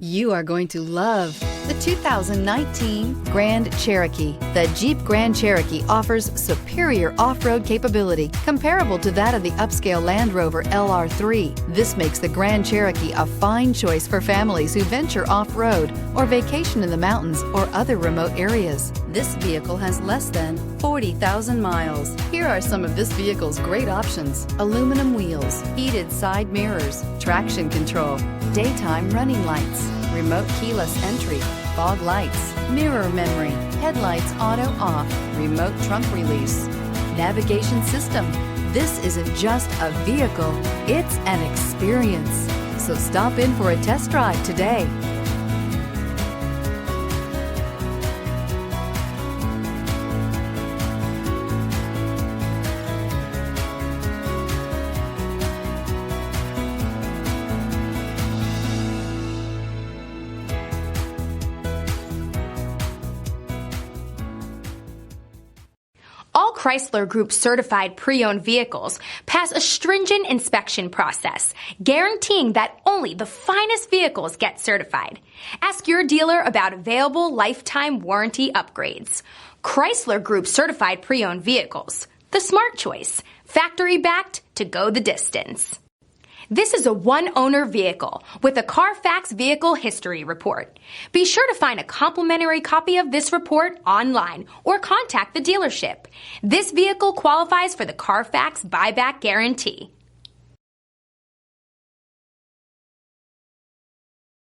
You are going to love the 2019 Grand Cherokee. The Jeep Grand Cherokee offers superior off-road capability comparable to that of the upscale Land Rover LR3. This makes the Grand Cherokee a fine choice for families who venture off-road or vacation in the mountains or other remote areas. This vehicle has less than 40,000 miles. Here are some of this vehicle's great options: aluminum wheels, heated side mirrors, traction control, daytime running lights, remote keyless entry, fog lights, mirror memory, headlights auto off, remote trunk release, navigation system. This isn't just a vehicle, it's an experience. So stop in for a test drive today. All Chrysler Group certified pre-owned vehicles pass a stringent inspection process, guaranteeing that only the finest vehicles get certified. Ask your dealer about available lifetime warranty upgrades. Chrysler Group certified pre-owned vehicles, the smart choice, factory backed to go the distance. This is a one-owner vehicle with a Carfax Vehicle History Report. Be sure to find a complimentary copy of this report online or contact the dealership. This vehicle qualifies for the Carfax Buyback Guarantee.